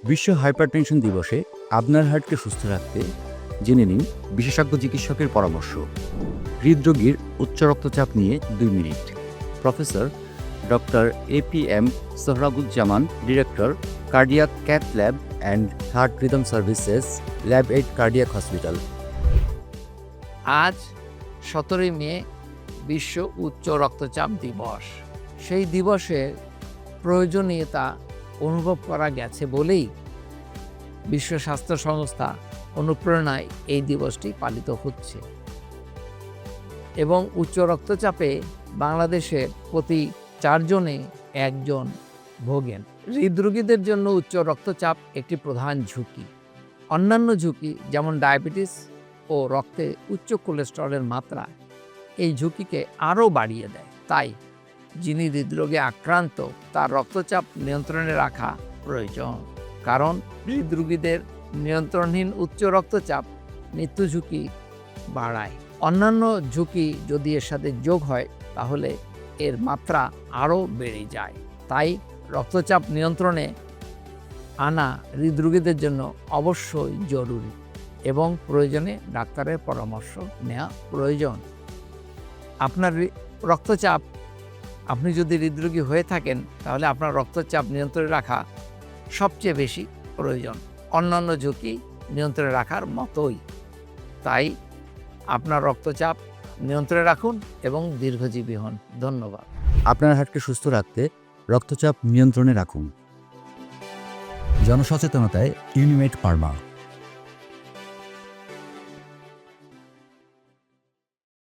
বিশ্ব হাইপারটেনশন দিবসে আপনার হার্টকে সুস্থ রাখতে জেনে নিন বিশেষজ্ঞ চিকিৎসকের পরামর্শ। হৃদরোগীর উচ্চ রক্তচাপ নিয়ে 2 minute. Professor doctor APM Sohrabuzzaman, director, cardiac cath lab and heart rhythm services, lab 8 cardiac hospital. আজ 17 মে বিশ্ব উচ্চ রক্তচাপ দিবস। সেই দিবসের প্রয়োজনীয়তা অনুভব করা গেছে বলেই বিশ্ব স্বাস্থ্য সংস্থা অনুপ্রেরণায় এই দিবসটি পালিত হচ্ছে। এবং উচ্চ রক্তচাপে বাংলাদেশের প্রতি 4 জনে 1 জন ভোগেন। হৃদরোগীদের জন্য উচ্চ রক্তচাপ একটি প্রধান ঝুঁকি। অন্যান্য ঝুঁকি যেমন ডায়াবেটিস ও রক্তে উচ্চ কোলেস্টেরলের মাত্রা এই ঝুঁকিকে আরও বাড়িয়ে দেয়। তাই যিনি হৃদরোগে আক্রান্ত তার রক্তচাপ নিয়ন্ত্রণে রাখা প্রয়োজন, কারণ হৃদরোগীদের নিয়ন্ত্রণহীন উচ্চ রক্তচাপ মৃত্যু ঝুঁকি বাড়ায়। অন্যান্য ঝুঁকি যদি এর সাথে যোগ হয় তাহলে এর মাত্রা আরও বেড়ে যায়। তাই রক্তচাপ নিয়ন্ত্রণে আনা হৃদরোগীদের জন্য অবশ্যই জরুরি এবং প্রয়োজনে ডাক্তারের পরামর্শ নেওয়া প্রয়োজন। আপনার রক্তচাপ, আপনি যদি হৃদরোগী হয়ে থাকেন তাহলে আপনার রক্তচাপ নিয়ন্ত্রণে রাখা সবচেয়ে বেশি প্রয়োজন, অন্যান্য ঝুঁকি নিয়ন্ত্রণে রাখার মতোই। তাই আপনার রক্তচাপ নিয়ন্ত্রণে রাখুন এবং দীর্ঘজীবী হন। ধন্যবাদ। আপনার হার্টকে সুস্থ রাখতে রক্তচাপ নিয়ন্ত্রণে রাখুন। জনসচেতনতায় ইউনিমেড ফার্মা।